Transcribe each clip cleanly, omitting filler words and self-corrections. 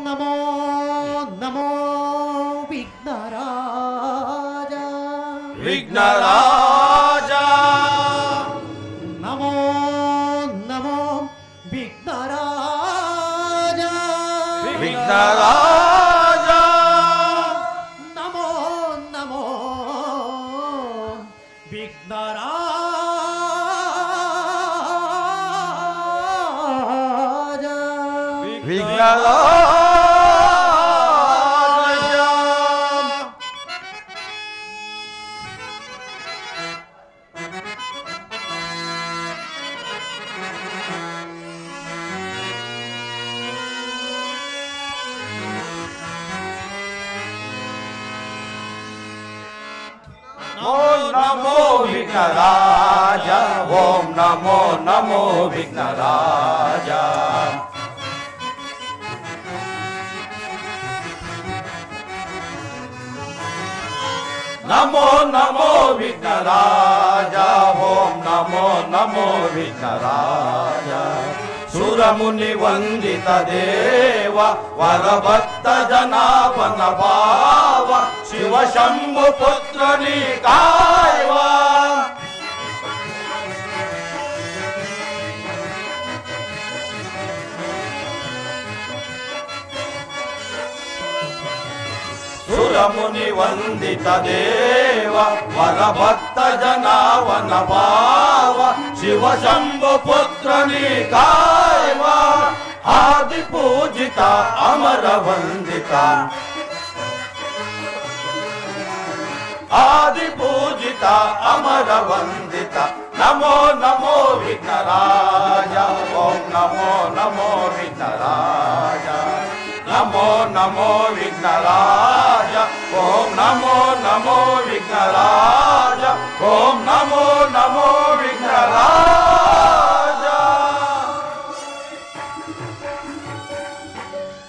ನಮೋ ನಮೋ ವಿಘ್ನರಾಜ ವಿಘ್ನರಾಜ ನಮೋ ನಮೋ ವಿಘ್ನರಾಜ ವಿಘ್ನರಾಜ ನಮೋ ನಮೋ ವಿಘ್ನರಾಜ ವಿಘ್ನರಾಜ नमो विघ्नराज ओम नमो नमो विघ्नराज नमो नमो विघ्नराज ओम नमो नमो विघ्नराज सुरमुनि वंदित देव वरभक्त जनापन भाव शिव शंभु पुत्र निकायवा सुरमुनि वंदित देव वरभक्त जनावन भाव शिव शंभु पुत्र निकायवा आदि पूजिता अमर वंदिता आदि पूजिता अमर वंदिता नमो नमो विघ्नराज ओम नमो नमो विघ्नराज नमो नमो विघ्नराज ओम नमो नमो विघ्नराज ओम नमो नमो विघ्नराज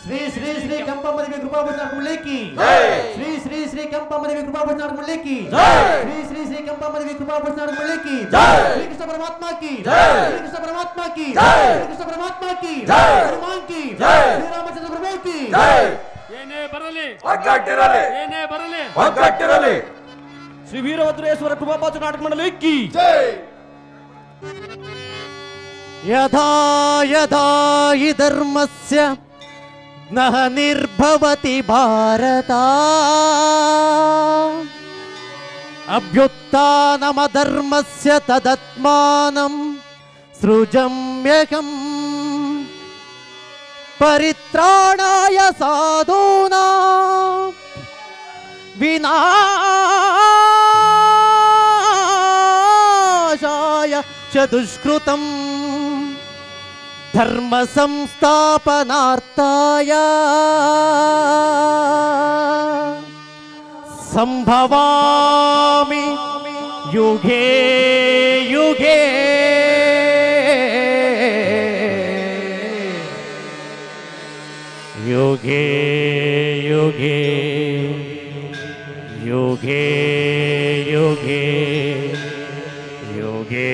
श्री श्री श्री कंपामदेवी कृपा भजनार्थ की जय श्री श्री श्री कंपामदेवी कृपा भजनार्थ की जय श्री श्री श्री कंपामदेवी कृपा भजनार्थ की जय श्री कृष्ण परमात्मा की जय श्री कृष्ण परमात्मा की जय श्री कृष्ण परमात्मा की जय हनुमान की जय श्री रामचंद्र प्रभु की जय ಏನೇ ಬರಲಿ ಒಗ್ಗಟ್ಟಿರಲಿ ಏನೇ ಬರಲಿ ಒಗ್ಗಟ್ಟಿರಲಿ ಶ್ರೀ ವೀರಭದ್ರೇಶ್ವರ ಕೃಪಾಪಾತ್ರ ನಾಟಕ ಮಂಡಳಿ ಕಿ ಜೈ यथा यथा हि धर्मस्य नः निर्भवति भारत अभ्युत्थानमधर्मस्य तदत्मानं सृजम्यहम् परित्राणाय साधूनां विनाशाय च दुष्कृतम् धर्म संस्थापनार्थाय संभवामि युगे युगे युगे युगे युगे युगे युगे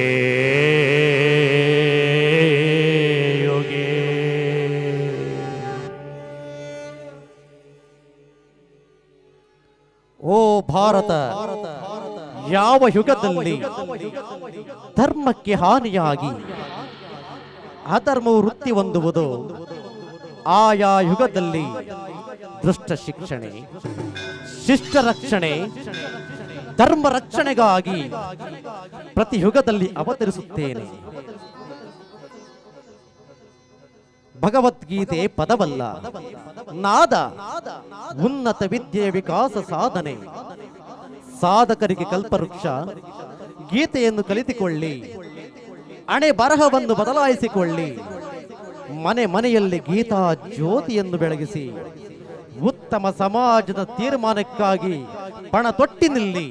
ಓ ಭಾರತ ಯಾವ ಯುಗದಲ್ಲಿ ಧರ್ಮಕ್ಕೆ ಹಾನಿಯಾಗಿ ಅಧರ್ಮವು ವೃತ್ತಿ ಹೊಂದುವುದು ಆಯಾ ಯುಗದಲ್ಲಿ ದುಷ್ಟ ಶಿಕ್ಷಣೆ ಶಿಷ್ಟ ರಕ್ಷಣೆ ಧರ್ಮ ರಕ್ಷಣೆಗಾಗಿ ಪ್ರತಿ ಯುಗದಲ್ಲಿ ಅವತರಿಸುತ್ತೇನೆ. ಭಗವದ್ಗೀತೆ ಪದವಲ್ಲ, ನಾದ. ಉನ್ನತ ವಿದ್ಯೆಯ ವಿಕಾಸ ಸಾಧನೆ. ಸಾಧಕರಿಗೆ ಕಲ್ಪವೃಕ್ಷ. ಗೀತೆಯನ್ನು ಕಲಿತುಕೊಳ್ಳಿ, ಹಣೆ ಬರಹವನ್ನು ಬದಲಾಯಿಸಿಕೊಳ್ಳಿ. ಮನೆ ಮನೆಯಲ್ಲಿ ಗೀತಾ ಜ್ಯೋತಿಯನ್ನು ಬೆಳಗಿಸಿ ಉತ್ತಮ ಸಮಾಜದ ತೀರ್ಮಾನಕ್ಕಾಗಿ ಪಣ ತೊಟ್ಟಿ ನಿಲ್ಲಿ.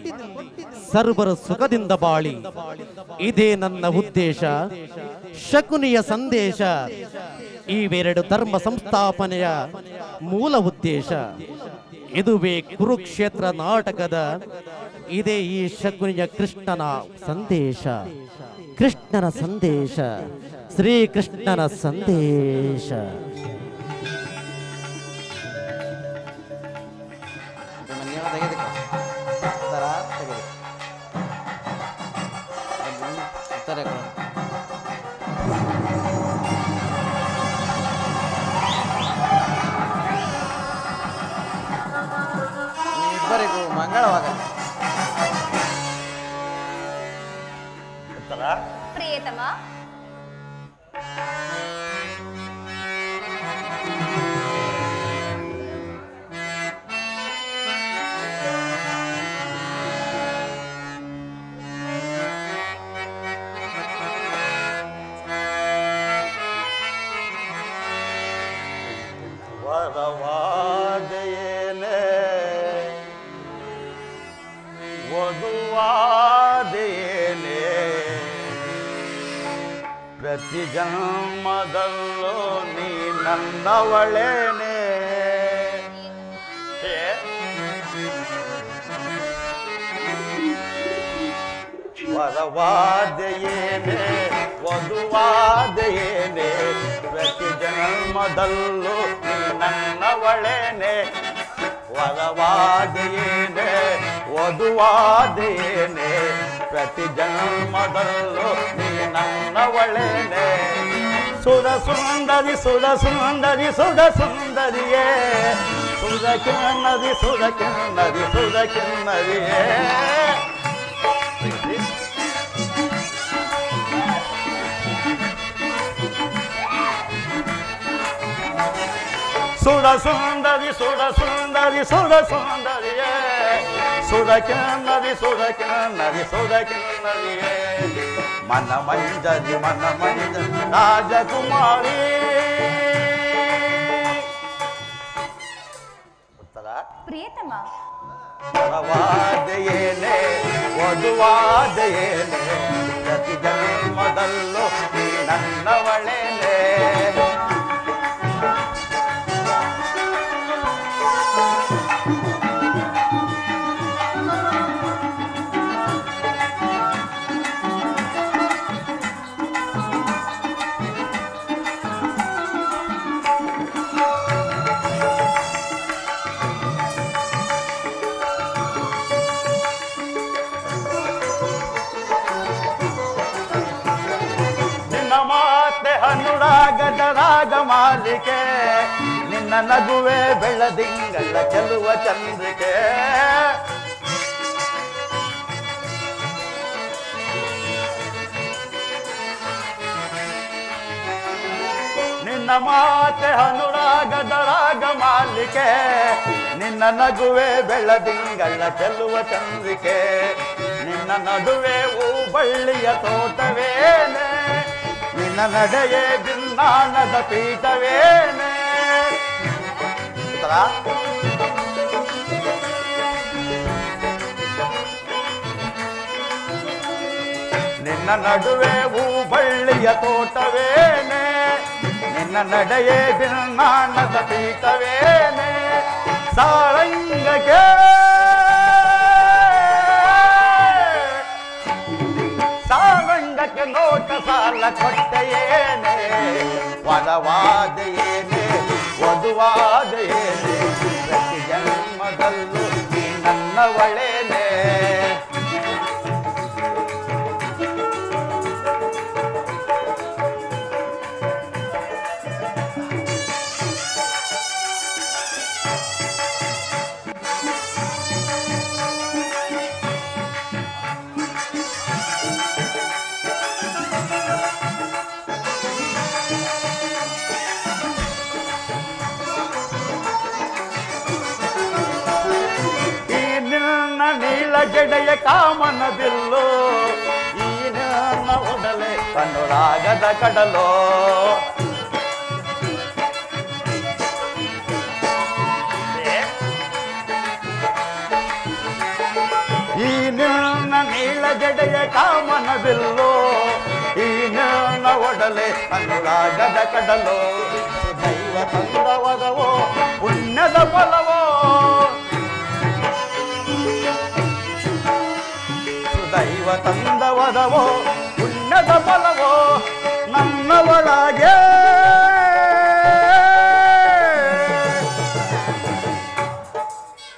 ಸರ್ವರ ಸುಖದಿಂದ ಬಾಳಿ. ಇದೇ ನನ್ನ ಉದ್ದೇಶ, ಶಕುನಿಯ ಸಂದೇಶ. ಇವೆರಡು ಧರ್ಮ ಸಂಸ್ಥಾಪನೆಯ ಮೂಲ ಉದ್ದೇಶ. ಇದುವೇ ಕುರುಕ್ಷೇತ್ರ ನಾಟಕದ ಇದೇ ಈ ಶಕುನಿಯ ಕೃಷ್ಣನ ಸಂದೇಶ. ಕೃಷ್ಣನ ಸಂದೇಶ, ಶ್ರೀಕೃಷ್ಣನ ಸಂದೇಶ. ಪ್ರಿಯತಮ, ವರವಾದೇನೆ ವಧುವಾದೇನೆ ಪ್ರತಿ ಜನ್ಮದಲ್ಲೂ ನೀ ನನ್ನವಳೇನೆ. ವರವಾದೇನೆ ವಧುವಾದೇನೆ ಪ್ರತಿ ಜನ್ಮದಲ್ಲೂ ನೀ ನನ್ನವಳೇನೆ. ವರವಾದೇನೆ ವಧುವಾದೇನೆ ಪ್ರತಿ ಜನ್ಮದಲ್ಲೂ ನೀ ನನ್ನವಳೇನೆ. ಸುರ ಸುಂದರಿ ಸುರ ಸುಂದರಿ ಸುರ ಸುಂದರಿಯೇ ಸುರ ಕಿನ್ನರಿ ಸುರ ಕಿನ್ನರಿ ಸುರ ಕಿನ್ನರಿಯೇ. ಸುರ ಸುಂದರಿ ಸುರ ಸುಂದರಿ ಸುರ ಸುಂದರಿಯೇ ಸುರ ಕಿನ್ನರಿ ಸುರ ಕಿನ್ನರಿ ಸುರ ಕಿನ್ನರಿಯೇ. ಮನ ಮಂಜರಿ ರಾಜಕುಮಾರಿ. ಉತ್ತರ ಪ್ರಿಯತಮ, ವರವಾದೇನೆ ವಧುವಾದೇನೆ ಪ್ರತಿ ಜನ್ಮದಲ್ಲೂ ನನ್ನವಳೇನೆ. ಅನುರಾಗದ ರಾಗ ಮಾಲಿಕೆ ನಿನ್ನ ನಗುವೆ ಬೆಳದಿಂಗಳ ಚೆಲುವ ಚಂದ್ರಿಕೆ. ನಿನ್ನ ಮಾತೆ ಅನುರಾಗದ ರಾಗ ಮಾಲಿಕೆ ನಿನ್ನ ನಗುವೆ ಬೆಳದಿಂಗಳ ಚೆಲುವ ಚಂದ್ರಿಕೆ. ನಿನ್ನ ನಡುವೆ ಹೂಬಳ್ಳಿಯ ತೋಟವೇನೆ ನಿನ್ನ ನಡೆಯೇ ಬಿನ್ನಾಣದ ಪೀಠವೇನೆ. ನಿನ್ನ ನಡುವೆ ಹೂಬಳ್ಳಿಯ ತೋಟವೇನೆ ನಿನ್ನ ನಡೆಯೇ ಬಿನ್ನಾಣದ ಪೀಠವೇನೆ. ಸಾರಂಗಕ್ಕೆ ಸಾರಂಗಕ್ಕೆ ನೋಟ ಸಾಲ ಕೊಟ್ಟೆಯೇನೆ. ವರವಾದೇನೆ ವಧುವಾದೇನೆ ಪ್ರತಿ ಜನ್ಮದಲ್ಲೂ ನೀ ನನ್ನವಳೇನೆ. ನೀಲ ಜಡೆಯ ಕಾಮನ ಬಿಲ್ಲು ಈ ನನ್ನ ಒಡಲೆ ಅನುರಾಗದ ಕಡಲು. ಈ ನನ್ನ ನೀಲ ಜಡೆಯ ಕಾಮನ ಬಿಲ್ಲು ಈ ನನ್ನ ಒಡಲೆ ಅನುರಾಗದ ಕಡಲು. ದೈವ ತಂದವದವೋ ಪುಣ್ಯದ ಫಲವೋ ದೈವ ತಂದವದವೋ ಪುಣ್ಯದ ಫಲವೋ ನನ್ನವಳಾಗೆ.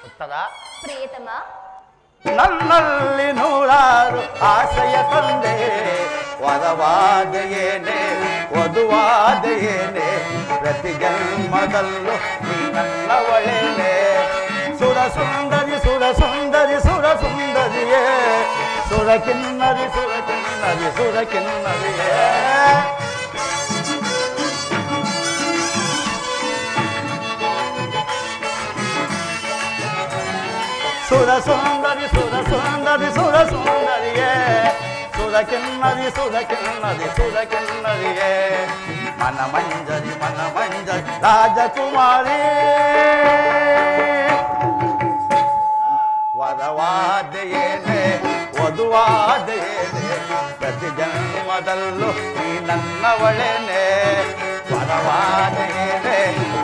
ಉತ್ತರ ಪ್ರಿಯತಮ, ನನ್ನಲ್ಲಿ ನೂರಾರು ಆಸೆಯ ತಂದೆ ವರವಾದೇನೆ ವಧುವಾದೇನೆ ಪ್ರತಿ ಜನ್ಮದಲ್ಲೂ ನೀ ನನ್ನವಳೇನೆ. ಸುರ ಸುಂದರಿ ಸುರ ಸುಂದರಿ ಸುರ ಸುಂದರಿಯೇ ಸುರಕಿನ್ನರಿ ಸುರಕಿನ್ನರಿ ಸುರಕಿನ್ನರಿಯೇ ಸುರ ಸುಂದರಿ ಸುರ ಸುಂದರಿ ಸುರ ಸುಂದರಿಯೇ ಸುರಕಿನ್ನರಿ ಸುರಕಿನ್ನರಿ ಸುರಕಿನ್ನರಿಯೇ ಮನ ಮಂಜರಿ ರಾಜಕುಮಾರಿ ವರವಾದೆಯೇನೆ ವಧುವಾದೆಯೇನೆ ಪ್ರತಿ ಜನ್ಮದಲ್ಲೂ ನೀ ನನ್ನವಳೇನೆ ವರವಾದೆಯೇನೆ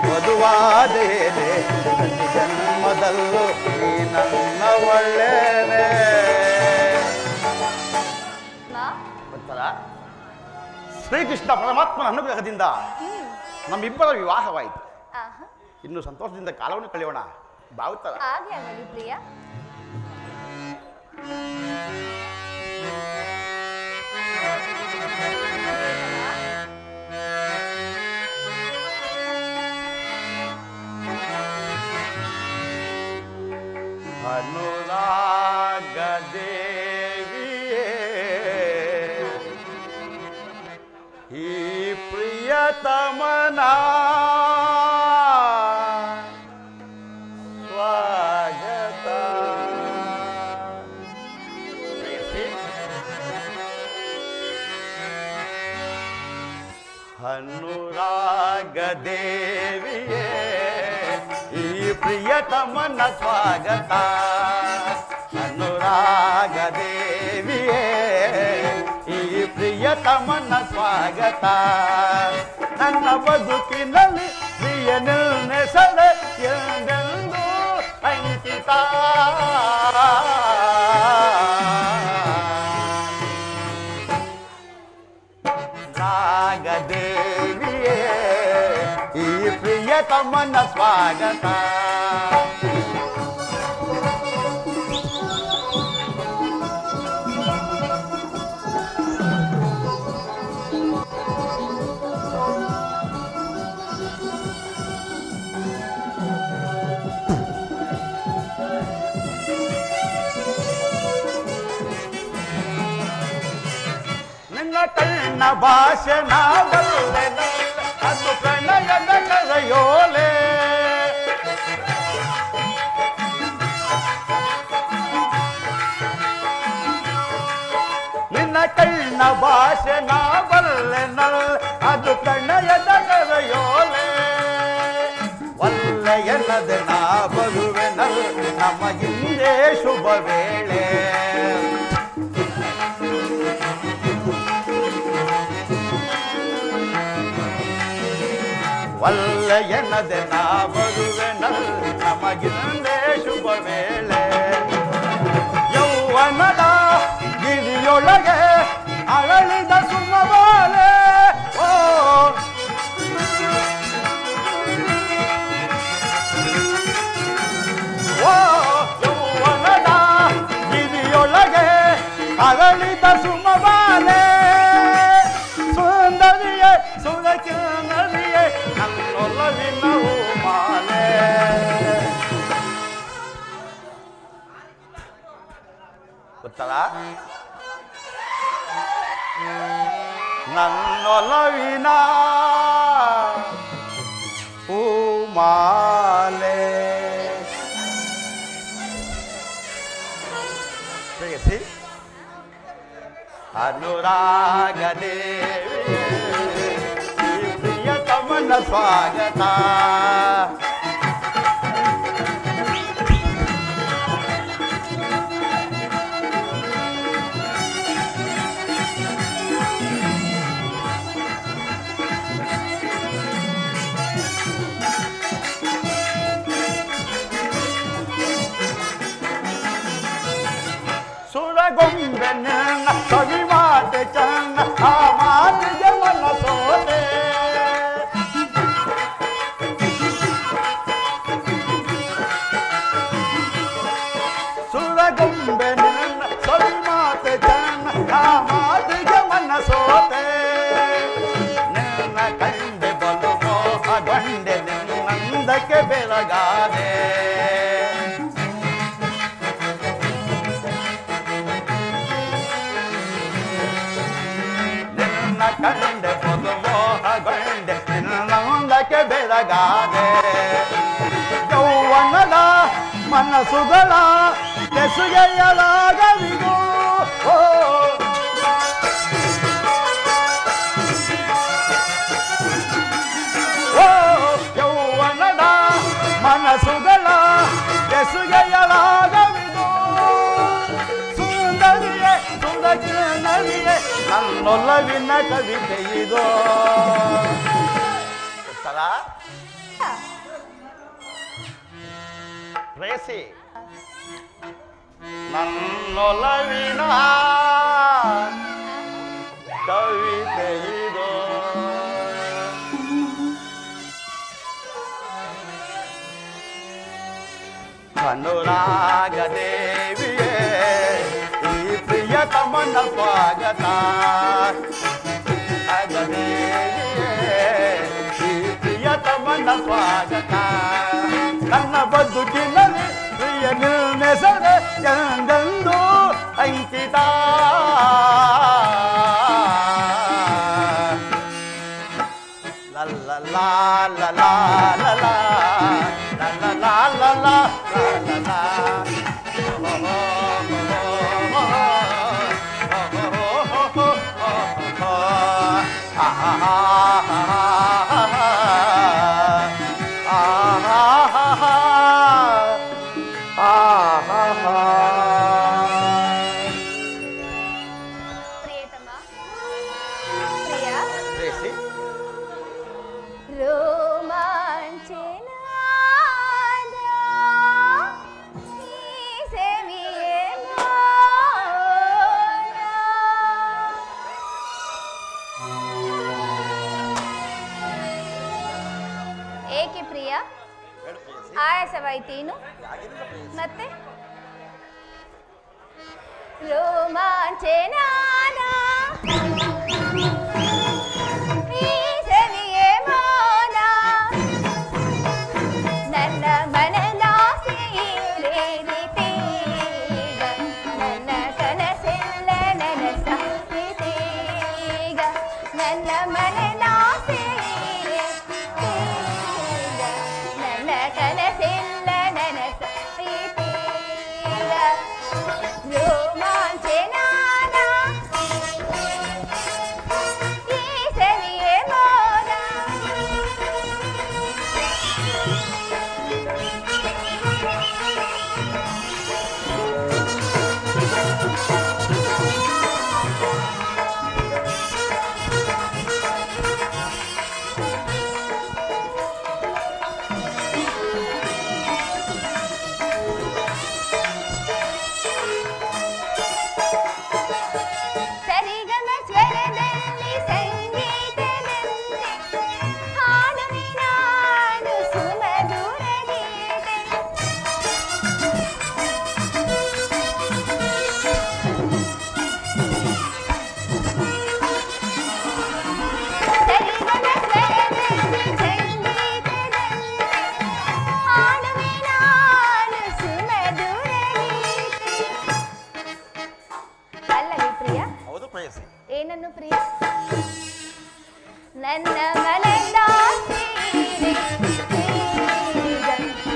ವಧುವಾದೆಯೇನೆ ಪ್ರತಿ ಜನ್ಮದಲ್ಲೂ ನೀ ನನ್ನವಳೇನೆ. ಶ್ರೀಕೃಷ್ಣ ಪರಮಾತ್ಮನ ಅನುಗ್ರಹದಿಂದ ನಮ್ಮಿಬ್ಬರ ವಿವಾಹವಾಯಿತು. ಇನ್ನು ಸಂತೋಷದಿಂದ ಕಾಲವನ್ನು ಕಳೆಯೋಣ ಬಾವುತ್ತರ. ಅನುರಾಗ ದೇವಿಯೇ ಈ ಪ್ರಿಯತಮನ ಸ್ವಾಗತ. ಅನುರಾಗ ದೇವಿಯೇ ಈ ಪ್ರಿಯತಮನ ಸ್ವಾಗತ. ಅನುರಾಗ ದೇವಿಯೇ ಈ ಪ್ರಿಯತಮನ ಸ್ವಾಗತ. ನನ್ನ ಬದುಕಿನಲ್ಲಿ ಪ್ರಿಯ ನಿಲ್ನೆಸಳೆ ಎಂದೆಂದು ಅಂಕಿತ. ನಾಗದೇವಿಯೇ ಈ ಪ್ರಿಯತಮನ ಸ್ವಾಗತ. ನಿನ್ನ ಕಣ್ಣ ಭಾಷೆ ನಾವಲ್ಲೇ ಅದು ಪ್ರಣಯದ ಕರೆಯೋಲೆ. ನಿನ್ನ ಕಣ್ಣ ಭಾಷೆ ನಾವಲ್ಲೇ ಅದು ಪ್ರಣಯದ ಕರೆಯೋಲೆ. ಒಲ್ಲೆ ಎನ್ನದೆ ನಾ ಬರುವೆ ನಮ್ಮ ಹಿಂದೆ ಶುಭ ವೇಳೆ. ಒಲ್ಲ ಎನ್ನದೆ ನಾ ಬರುವೆ ನಮಗಿಂದೇ ಶುಭ ವೇಳೆ. ಯೌವನದ ಗಿರಿಯೊಳಗೆ ಅರಳಿದ ಸುಮಬಾಲೆ. ಓ ಯೌವನದ ಗಿರಿಯೊಳಗೆ ಅರಳಿದ ಸುಮಬಾಲೆ. ಸುಂದರಿಯೇ ಸುರಕಿನ್ನರಿಯೇ ನನ್ನೊಲವಿನ ಮಾಲೆ. ಗೊತ್ತಲ್ಲ ನನ್ನೊಲವಿನ ಮಾಲೆ. ಪ್ರೇಯಸಿ ಅನುರಾಗ ದೇವಿ ಪ್ರಿಯತಮನ ಸ್ವಾಗತ. ಸುರಗೊಂಬೆ ನಿನ್ನ ಕವಿ ಮಾತೆ ಚನ್ನ ಆ ಮಾತಿಗೆ ನನ್ನ ಸೋತೆ. ಸುರಗೊಂಬೆ ನಿನ್ನ ಕವಿ ಮಾತೆ ಚನ್ನ ಆ ಮಾತಿಗೆ ನನ್ನ ಸೋತೆ. ನಿನ್ನ ಕಂಡೆ ಬಲು ಮೋಹಗೊಂಡೆ ನಿನ್ನಂದಕ್ಕೆ ಬೆಳಗಾದೆ. ಕಂಡೆ ಮೋಹಗೊಂಡೆ ನಿನ್ನೊಂದಕ್ಕೆ ಬೆಳಗಾದೆ ಯೌವನದ ಮನಸ್ಸುಗಳ ಬೆಸುಗೆಯಲಾಗವಿದು ಯೌವನದ ಮನಸ್ಸುಗಳ ಬೆಸುಗೆಯಲಾಗವಿದು ಸುಂದರಿಯೇ ಸುಂದರಿಯೇ ನನ್ನೊಲವಿನ ಕವಿತೆ ಇದು ಉತ್ತರ ರೇಸಿ ನನ್ನೊಲವಿನ ಕವಿತೆ ಇದು ಅನುರಾಗ ದೇವಿಯೇ ಈ ಪ್ರಿಯತಮನ ಸ್ವಾಗತ ಅಗದೇವಿಯೇ ಈ ಪ್ರಿಯತಮನ ಸ್ವಾಗತ ನನ್ನ ಬದುಕಿನಲ್ಲಿ ಪ್ರಿಯ ನಿರ್ಣೆಸರೆ ಎಂದೆಂದು ಅಂಕಿತ ಲಲ್ಲ ಲಾ ಲಾ ಲಾ ಲಾ la la la la la ಪ್ರಿಯತಮ ಪ್ರಿಯ ರೇಸಿ ರೋಮಾಂಚನಾದ ಈ ಸವಿಯೇ ಏಕೆ ಪ್ರಿಯ ಆಯಾಸವಾಯ್ತೇನು ಮತ್ತೆ ರೋಮಾಂಚನಾದ ಈ ಸವಿಯೇ ಮೌನ ನನ್ನ ಮನದಾಸೆಯೇರಿತೀಗ ನನ್ನ ಕನಸೆಲ್ಲ ನನಸಾಯಿತೀಗ ನನ್ನ ಮನದಾಸೆಯೇರಿತೀಗ ನನ್ನ ಕನಸೆಲ್ಲ ನನಸಾಯಿತೀಗ ರೋಮಾಂಚನಾದ ಈ ಸವಿಯೇ ಮೌನ ಸರಿಗಮ ಸ್ವರದಲ್ಲಿ ಸಂಗೀತದಂತೆ ಹಾಡುವೆ ನಾನು ಸುಮಧುರ ಗೀತೆ ಸರಿಗಮ ಸ್ವರದಲ್ಲಿ ಸಂಗೀತದಂತೆ ಹಾಡುವೆ ನಾನು ಸುಮಧುರ ಗೀತೆ ಅಲ್ಲವೇ ಪ್ರಿಯ ಹೌದು ಪ್ರೇಯಸಿ ಏನನ್ನು ಪ್ರಿಯ ನನ್ನ ಮನದಾಸೆಯೇ ಈಗ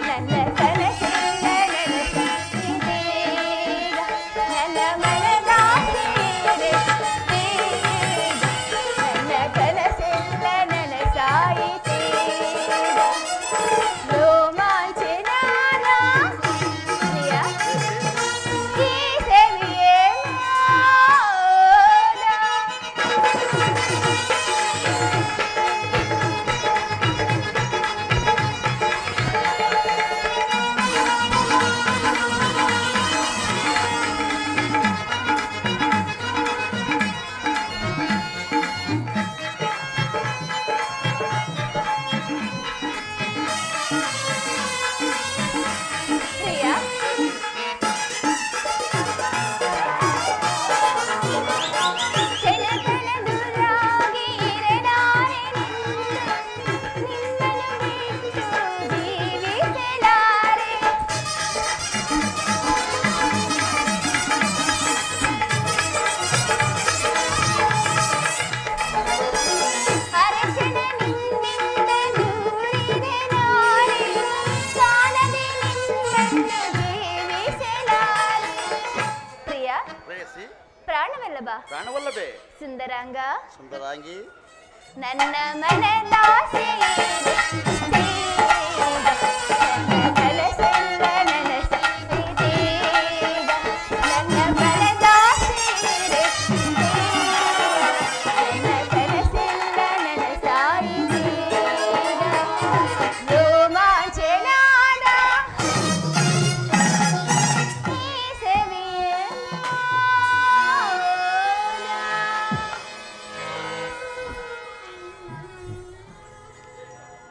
ನನ್ನ ಕನಸೆಲ್ಲ ನನಸಾಯಿತೀಗ ನನ್ನ ಮನದಾಸೆಯೇ ಈಗ ನನ್ನ ಕನಸೆಲ್ಲ ನನಸಾಯಿತೀಗ ರೋಮಾಂಚನಾದ ಪ್ರಿಯ ಈ ಸವಿಯೇ ಮೌನ ಪ್ರೇಯಸಿ ಪ್ರಾಣವಲ್ಲಭ ಪ್ರಾಣವಲ್ಲವೇ ಸುಂದರಾಂಗ ಸುಂದರಾಂಗಿ ನನ್ನ ಮನದಾಸೆ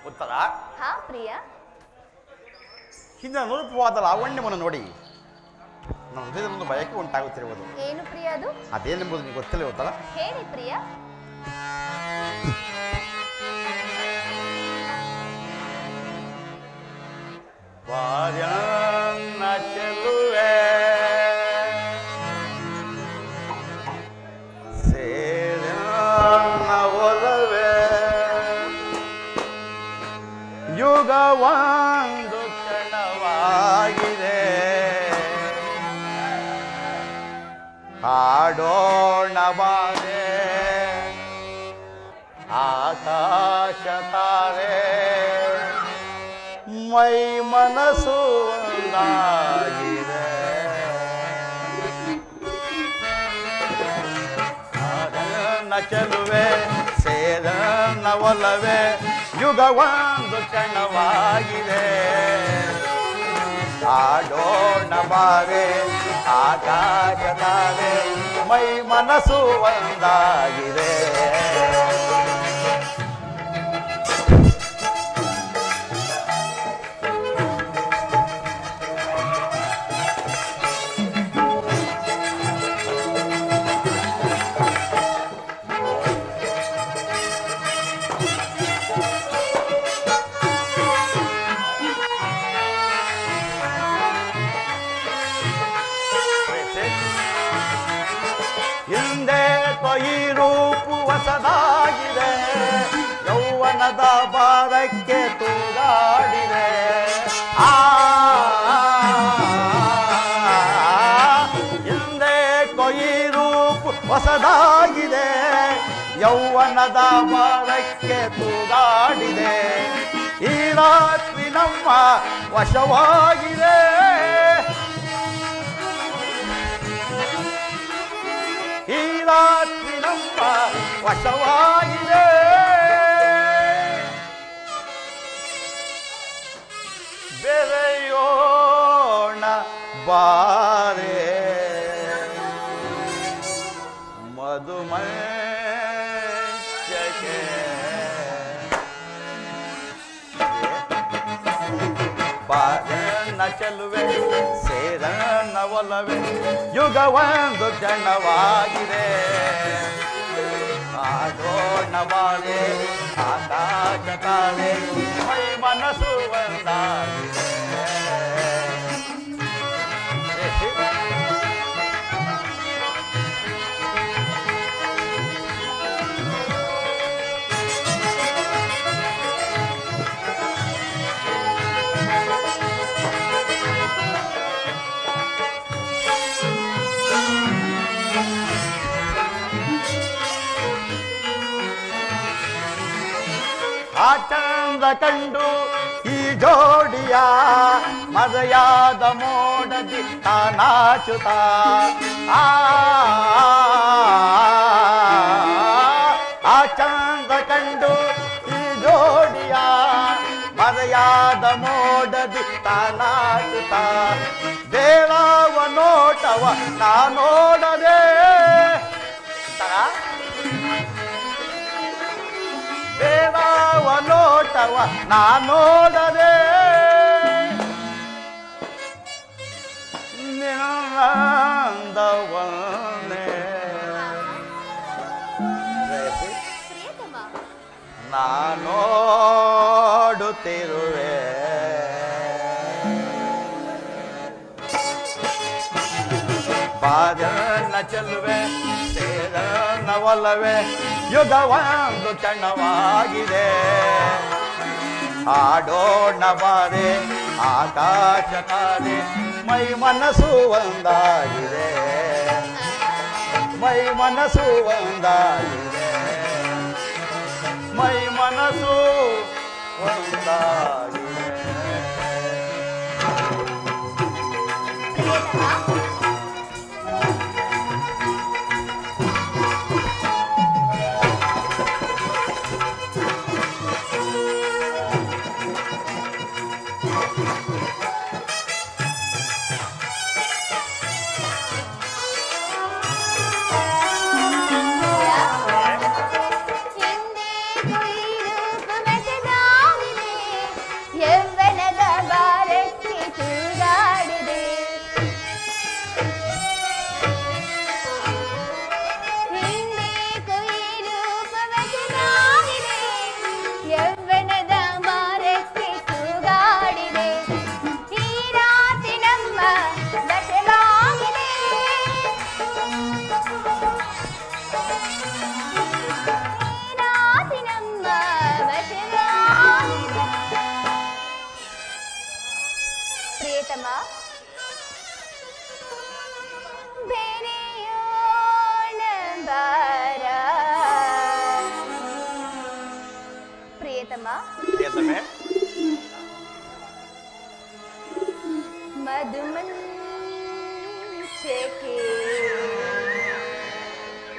ಉತ್ತರ ಹಾ ಪ್ರಿಯ ಹಿಂದಿನ ನೂರೂಪವಾದ ಲಾವಣ್ಯವನ್ನು ನೋಡಿ ನನ್ನ ಹೃದಯದಲ್ಲೊಂದು ಬಯಕೆ ಉಂಟಾಗುತ್ತಿರುವುದು. ಏನು ಪ್ರಿಯ ಅದು? ಅದೇನೆಂಬುದು ನಿಮಗೆ ಗೊತ್ತಿಲ್ಲ ಉತ್ತರ. ಹೇಳಿ ಪ್ರಿಯ. ಬಾರ್ಯನ್ನ ಚೆಲುವೆ ಸೇರನ್ನ ಒಲವೆ ಯುಗವೊಂದು ಕ್ಷಣವಾಗಿದೆ ಹಾಡೋಣ ಬಾರೆ ಆಕಾಶ ತಾರೆ ಮೈ ಮನಸ್ಸು ಒಂದಾಗಿದೆ ಹಾಡನ್ನ ಚೆಲುವೆ ಸೇರನ್ನ ಒಲವೆ ಯುಗವೊಂದು ಕ್ಷಣವಾಗಿದೆ ಆಡೋಣ ಬಾರೆ ಆಕಾಶ ತಾರೆ ಮೈ ಮನಸ್ಸು ಒಂದಾಗಿದೆ. ಹಿಂದೆ ಈ ರೂಪು ಹೊಸದಾಗಿದೆ ಯೌವನದ ಬಾರಕ್ಕೆ ತೂಗಾಡಿದೆ ಹಿಂದೆ ಈ ರೂಪು ಹೊಸದಾಗಿದೆ ಯೌವನದ ಬಾರಕ್ಕೆ ತೂಗಾಡಿದೆ ಈ ರಾತ್ರಿ ನಮ್ಮ ವಶವಾಗಿದೆ ಈ ರಾತ್ರಿ ನಮ್ಮ ವಶವಾಗಿದೆ ಬೆರೆಯೋಣ ಬಾರೆ ಮಧುಮಂಚಕ್ಕೆ ಬಾರನ್ನ ಚೆಲುವೆ ಸೇರನ್ನ ಒಲವೆ ಯುಗವೊಂದು ಕ್ಷಣವಾಗಿದೆ ಆಡೋಣ ಬಾರೆ ಆಕಾಶ ತಾರೆ ಮೈ ಮನಸ್ಸು ಒಂದಾಗಿದೆ. ಆ ಚಂದ್ರ ಕಂಡು ಈ ಜೋಡಿಯ ಮರೆಯಾದ ಮೋಡದಿ ನಾಚುತ್ತ ಆ ಚಂದ್ರ ಕಂಡು ಈ ಜೋಡಿಯ ಮರೆಯಾದ ಮೋಡದಿ ನಾಚುತ್ತ ದೇವವ ನೋಟವ ನಾ ನೋಡದೆ ದೇವವ ನೋಟವ ನಾ ನೋಡದೆ ನಿನ್ನಂದವನ್ನೇ ಪ್ರಿಯತಮ ನಾ ನೋಡುತ್ತಿರುವೆ ಬಾರನ್ನ ಚೆಲುವೆ ಸೇರನ್ನ ಒಲವೆ ಯುಗವೊಂದು ಕ್ಷಣವಾಗಿದೆ ಆಡೋಣ ಬಾರೆ ಆಕಾಶ ತಾರೆ ಮೈ ಮನಸ್ಸು ಒಂದಾಗಿದೆ. ಮೈ ಮನಸ್ಸು ಒಂದಾಗಿದೆ ಮೈ ಮನಸ್ಸು ಒಂದಾಗಿದೆ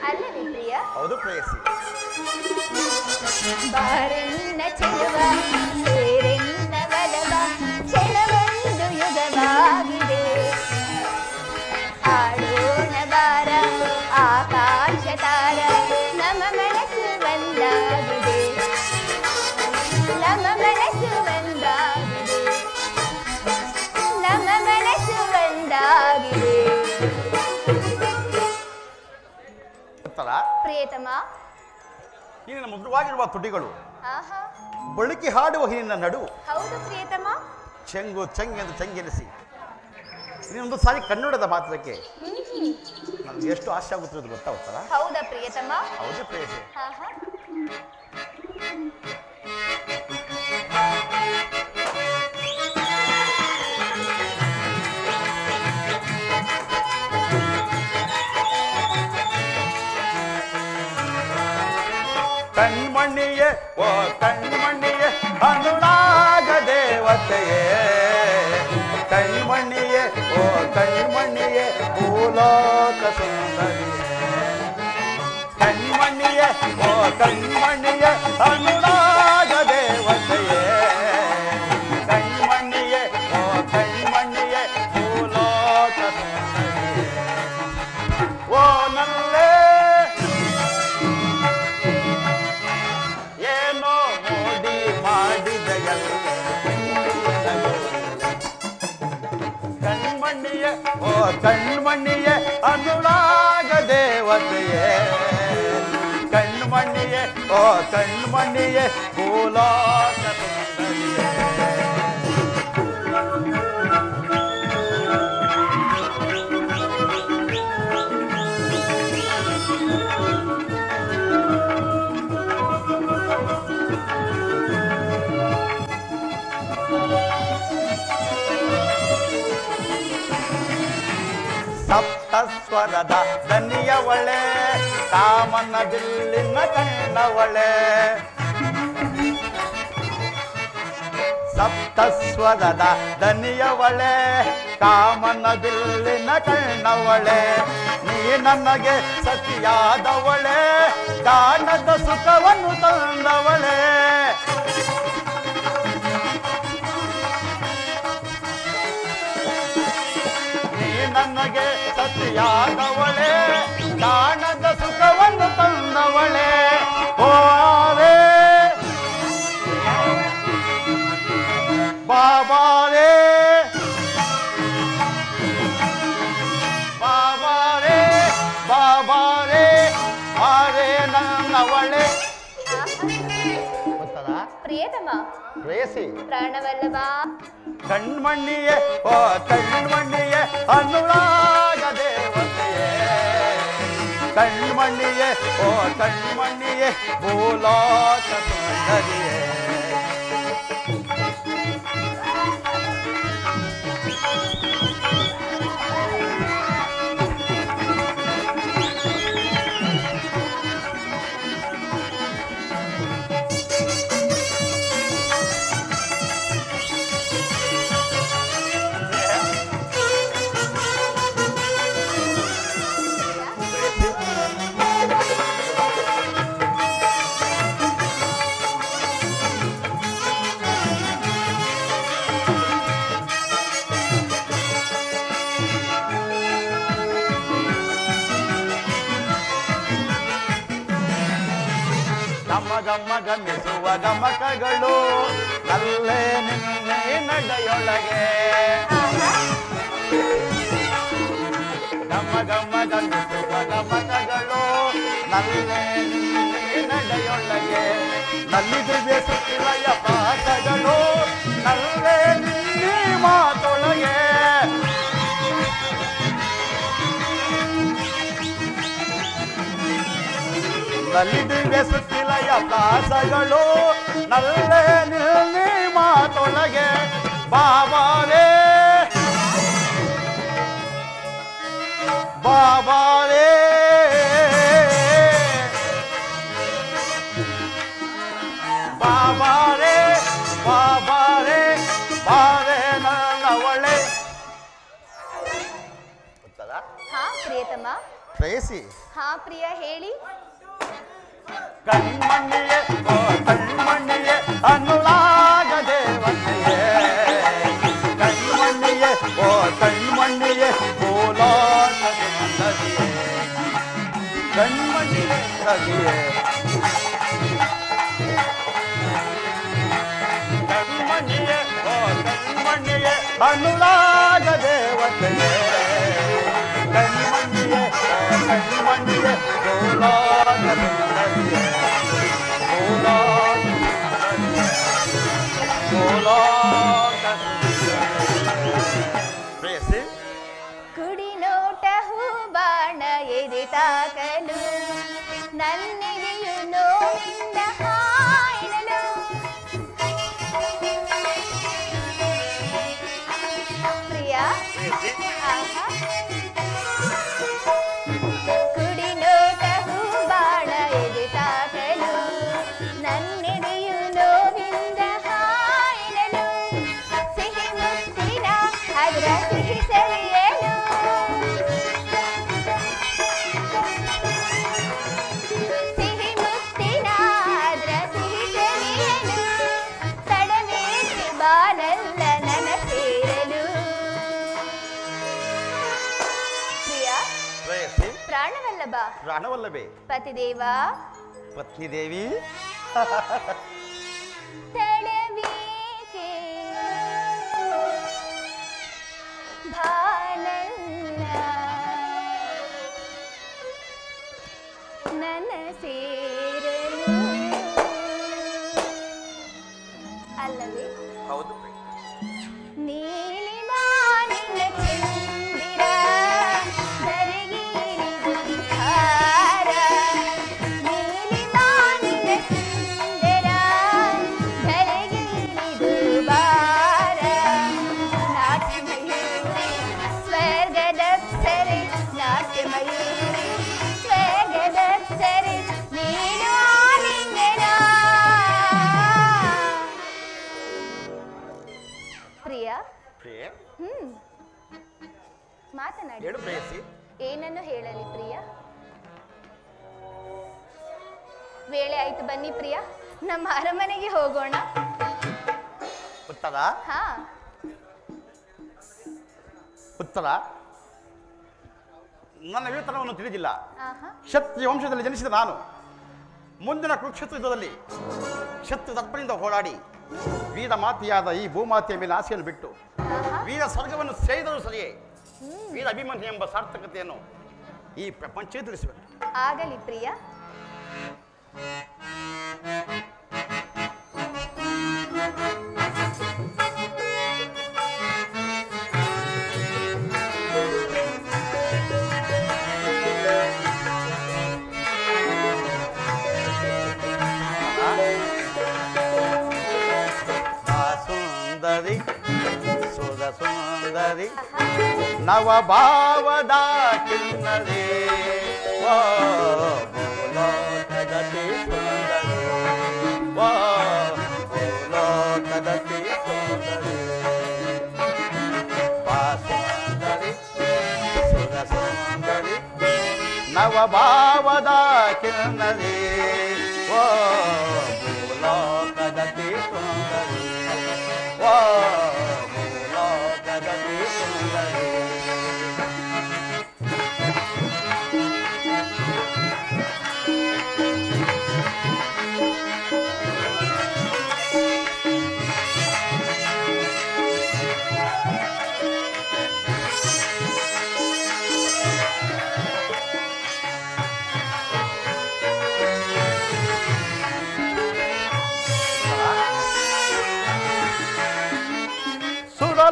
ಅಲ್ಲವೇ ಪ್ರಿಯ? ಹೌದು ಪ್ರೇಯಸಿ. ಬಾರನ್ನ ಚೆಲುವ ಸೇರೆನ್ನ ಬಲವ ಚೆಲವೊಂದು ಯುಗವಾಗಿದೆ ಆಡೋಣ ಬಾರ ಆಕಾಶ ತಾರ ನಮ್ಮ ಮನಸ್ಸು ಒಂದಾಗಿದೆ ನಮ್ಮ ಮನಸ್ಸು ಒಂದಾಗಿದೆ ನಮ್ಮ ಮನಸ್ಸು ಒಂದಾಗಿದೆ. ಪ್ರಿಯತಮ, ನಿನ್ನ ಮೃದುವಾಗಿರುವ ತುಟಿಗಳು ಆಹಾ ಬಳುಕಿ ಹಾಡುವ ನಿನ್ನ ನಡು. ಹೌದು ಪ್ರಿಯತಮ. ಚೆಂಗು ಚೆಂಗೆಂದು ಚೆಂಗೆನಿಸಿ ನೀನೊಂದು ಸಾರಿ ಕನ್ನಡದ ಮಾತ್ರಕ್ಕೆ ನನಗೆ ಎಷ್ಟು ಆಸೆ ಆಗುತ್ತಿರೋದು ಗೊತ್ತಾ ಉತ್ತರ? ಹೌದಾ ಪ್ರಿಯತಮ? ಹೌದು ಪ್ರೇಯಸಿ. ಆಹಾ ಕಣ್ಮಣಿಯೇ ಓ ಕಣ್ಮಣಿಯೇ ಅನುರಾಗ ದೇವತೆಯೇ ಕಣ್ಮಣಿಯೇ ಓ ಕಣ್ಮಣಿಯೇ ಭೂಲೋಕ ಸುಂದರಿಯೇ ಕಣ್ಮಣಿಯೇ ಓ ಕಣ್ಮಣಿಯೇ ಅನುರಾಗ ದೇವತೆಯೇ ಕಣ್ಮಣಿಯೇ ಓ ಕಣ್ಮಣಿಯೇ ಭೂಲೋಕ ಸುಂದರಿಯೇ ಓ ನಲ್ಲೇ ಕಣ್ಮಣಿಯೇ ಓ ಕಣ್ಮಣಿಯೇ ಅನುರಾಗ ದೇವತೆಯೇ ಕಣ್ಮಣಿಯೇ ಓ ಕಣ್ಮಣಿಯೇ ಭೂಲೋಕ ಸುಂದರಿಯೇ ಸಪ್ತಸ್ವರದ ದನಿಯವಳೆ ಕಾಮನ ಬಿಲ್ಲಿನ ಕಣ್ಣವಳೆ ಸಪ್ತಸ್ವರದ ದನಿಯವಳೆ ಕಾಮನ ಬಿಲ್ಲಿನ ಕಣ್ಣವಳೆ ನೀ ನನಗೆ ಸತಿಯಾದವಳೆ ಕಾಣದ ಸುಖವನ್ನು ತಂದವಳೆ ನನಗೆ ಸತಿಯಾದವಳೆ ಕಾಣದ ಸುಖವನ್ನು ತಂದವಳೆ ಓರೇ ಬಾಬಾರೇ ಬಾಬಾರೇ ಬಾಬಾರೇ ಆರೇ ನನ್ನವಳೆ. ಗೊತ್ತದ ಪ್ರಿಯತಮ ಪ್ರೇಯಸಿ ಪ್ರಾಣವಲ್ಲವ ಕಣ್ಮಣಿಯೇ ಓ ಕಣ್ಮಣಿಯೇ ಅನುರಾಗ ದೇವತೆಯೇ ಕಣ್ಮಣಿಯೇ ಓ ಕಣ್ಮಣಿಯೇ ಭೂಲೋಕ ಸುಂದರಿಯೇ ಗಮ ಗಮ ಗಮಿಸುವ ಗಮಕಗಳು ನಲ್ಲೇ ನಿನ್ನೆ ನಡೆಯೊಳಗೆ ಗಮ ಗಮ ಗಮಿಸುವ ಗಮಕಗಳು ನಲ್ಲೇ ನಿನ್ನೆ ನಡೆಯೊಳಗೆ ನಲ್ಲಿದು ಬೇಸುತ್ತಿಲಯ ಪಾಠಗಳು ನಲ್ಲೇ ನಿನ್ನೆ ಮಾತೊಳಗೆ ನಲ್ಲಿದು ಬೇಸುತ್ತಿಲಯ ಪ್ರಾಸಗಳು ನಲ್ಲೇ ನಿನ್ನೆ ಮಾತೊಳಗೆ ಬಾಬಾರೇ ಬಾಬಾರೇ ಬಾಬಾರೇ ಬಾಬಾರೇ ಬಾರೇ ನನ್ನವಳೆ ಗೊತ್ತದ ಹಾ ಪ್ರಿಯತಮ. ಪ್ರೇಯಸಿ ಹಾ ಪ್ರಿಯ ಹೇಳಿ. ಕಣ್ಮಣ್ಣಿಯೇ ಓ ಕಣ್ಮಣ್ಣಿಯೇ ಅನುರಾಗ ದೇವತೆಯೇ ಕಣ್ಮಣ್ಣಿಯೇ ಓ ಕಣ್ಮಣ್ಣಿಯೇ ಕೋಲಾಟ ಸುಂದರಿಯೇ ಕಣ್ಮಣ್ಣಿಯೇ ಸವಿಯೇ ಕಣ್ಮಣ್ಣಿಯೇ ಓ ಕಣ್ಮಣ್ಣಿಯೇ ಅನುರಾಗ ದೇವತೆಯೇ ಕಣ್ಮಣ್ಣಿಯೇ ಓ ಕಣ್ಮಣ್ಣಿಯೇ ಕೋಲಾಟ ಸುಂದರಿಯೇ ಕೋಲಾಟ ಸುಂದರಿಯೇ ಕೋಲಾಟ ಪ್ರೇಯಸಿ ಕುಡಿ ನೋಟ ಹೂ ಬಾಣ ಎದೆ ತಾಕಲು ನನ್ನೆದೆಯು ನೋವಿಂದ ಹಾಯಣಲು ಪ್ರಿಯ. ಆಹಾ. ಕುಡಿ ನೋಟ ಹೂ ಬಾಣ ಎದೆ ತಾಕಲು ನನ್ನೆದೆಯು ನೋವಿಂದ ಹಾಯಣಲು ಸಿಹಿ ಮುತ್ತಿನ ಅದರ ಸಿಹಿ ಸವಿಯಲು ಸಿಹಿ ಮುತ್ತಿನ ಅದರ ಸಿಹಿ ಸವಿಯಲು ತಡವೇಸಿ ಬಾನಲ್ಲ ನನ್ನ ಸೇರಲು ಪ್ರಿಯ. ಪ್ರೇಯಸಿ ಪ್ರಾಣವಲ್ಲಭ ಪ್ರಾಣವಲ್ಲವೇ ಪತಿದೇವ ಪತ್ನಿ ದೇವಿ ತಡಬೇಕೆ ಭಾನಲ್ಲ ನನ್ನ ಸೇರಲು ಅಲ್ಲವೇ ಹೌದು ನೀಲಿ ಮಾನಿನ ಚಂದಿರ ಧರೆಗಿಳಿದು ಹಾರ ನೀಲಿ ಮಾನಿನ ಚಂದಿರ ಧರೆಗಿಳಿದು ಬಾರ ನಾಟ್ಯಮಯೂರಿ ಸ್ವರ್ಗದಪ್ಸರೆ ನಾಟ್ಯಮಯೂರಿ ಸ್ವರ್ಗದಪ್ಸರೆ ನೀನು ಆಲಿಂಗನ ಪ್ರಿಯ. ಪ್ರಿಯೆ ಮಾತನಾಡಿ. ಹೇಳು ಪ್ರೇಯಸಿ ಏನನ್ನು ಹೇಳಲಿ ಪ್ರಿಯ. ವೇಳೆ ಆಯ್ತು, ಬನ್ನಿ ಪ್ರಿಯ, ನಮ್ಮ ಅರಮನೆಗೆ ಹೋಗೋಣ. ಉತ್ತರ ಹಾ ಉತ್ತರ ನನ್ನ ವೇತನವನ್ನು ತಿಳಿದಿಲ್ಲ. ಆಹಾ. ಕ್ಷತ್ರಿಯ ವಂಶದಲ್ಲಿ ಜನಿಸಿದ ನಾನು ಮುಂದಿನ ಕುರುಕ್ಷೇತ್ರ ಯುದ್ಧದಲ್ಲಿ ಶತ್ರು ದರ್ಪಣೆಯಿಂದ ಹೋರಾಡಿ ವೀರ ಮಾತೆಯಾದ ಈ ಭೂಮಾತೆಯ ಮೇಲೆ ಆಸೆಯನ್ನು ಬಿಟ್ಟು ವೀರ ಸ್ವರ್ಗವನ್ನು ಸೇರಿದರೂ ಸರಿಯೇ ವೀರ ಅಭಿಮನ್ಯು ಎಂಬ ಸಾರ್ಥಕತೆಯನ್ನು ಈ ಪ್ರಪಂಚಕ್ಕೆ ತಿಳಿಸಬೇಕು. ಆಗಲಿ ಪ್ರಿಯ. ಸುಂದರಿ ಸುರ ಸುಂದರಿ ನವಭಾವದ ಕಿನ್ನರಿ ಓ ಲೋಕದತಿ ಸುಂದರಿ ಓ ಲೋಕದತಿ ಸುಂದರಿ ಸುಂದರಿ ಸುರ ಸುಂದರಿ ನವಭಾವದ ಕಿನ್ನರಿ ಓ ಲೋಕದತಿ ಸುಂದರಿ ಓ ಲೋಕದತಿ ಸುಂದರಿ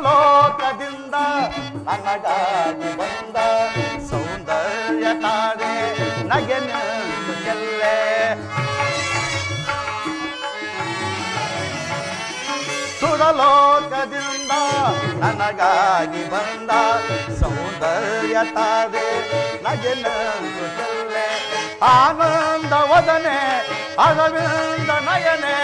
ಸುರಲೋಕದಿಂದ ನನಗಾಗಿ ಬಂದ ಸೌಂದರ್ಯ ತಾರೆ ನಗೆ ನಿಂತುಗೆಲ್ಲೆ ಸುರಲೋಕದಿಂದ ನನಗಾಗಿ ಬಂದ ಸೌಂದರ್ಯ ತಾರೆ ನಗೆ ನಿಂತುಗೆಲ್ಲೆ ಆನಂದ ವದನೆ ಅರವಿಂದ ನಯನೆ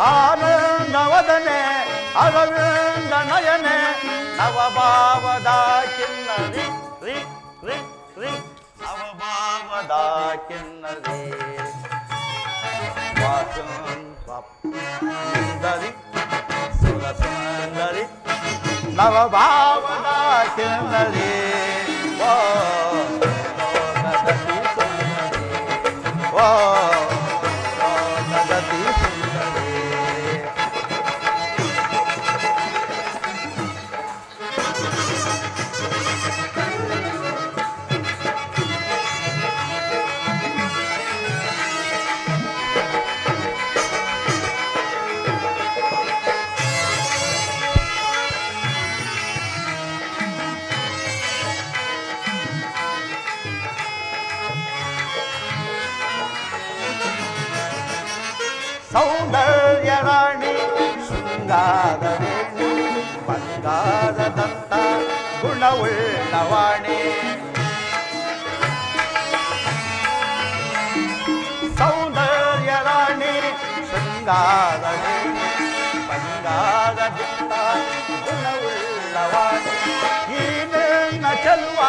ಆನಂದ ವದನೆ ಅರವಿಂದ ನಯನೆ ನವಭಾವದ ಕಿನ್ನರಿ ರಿ ರಿ ರಿ ನವಭಾವದ ಕಿನ್ನರಿ ಸುಂದರಿ ಸುರ ಸುಂದರಿ ನವಭಾವದ ಕಿನ್ನರಿ ಓ ನಗತಿ ಸುಂದರಿ ಓ ನಗತಿ ಸುಂದರಿ ಸೌಂದರ್ಯ ರಾಣಿ ಶೃಂಗಾರವೇಣಿ ಬಂಗಾರದಂತ ಗುಣವುಳ್ಳವಾಣಿ ಸೌಂದರ್ಯ ರಾಣಿ ಶೃಂಗಾರವೇಣಿ ಬಂಗಾರದಂತ ಗುಣವುಳ್ಳವಾಣಿ ಈ ನಿನ್ನ ಚೆಲುವ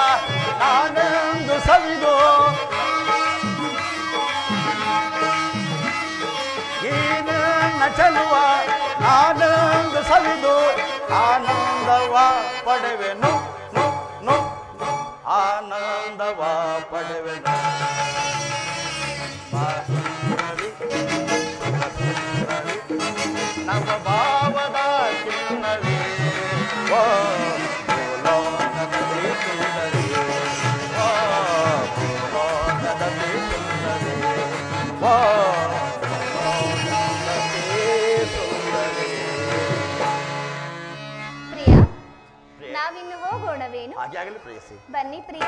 ನಾನೆಂದು ಸವಿದು ಚೆಲುವ ಆನಂದ ಸವಿದು ಆನಂದವ ಪಡೆವೆನು ನು ನು ಆನಂದವ ಪಡೆವೆನು ನಮ್ಮ ಭಾವದ ಕಿನ್ನರಿ ಓ ಲೋಕದಲ್ಲಿ ಸುಂದರಿ ಓ ಲೋಕದಲ್ಲಿ ಸುಂದರಿ ಓ ನಾವಿನ್ನು ಹೋಗೋಣವೇನು? ಹಾಗೆ ಆಗಲಿ ಪ್ರೇಯಸಿ. ಬನ್ನಿ ಪ್ರಿಯ.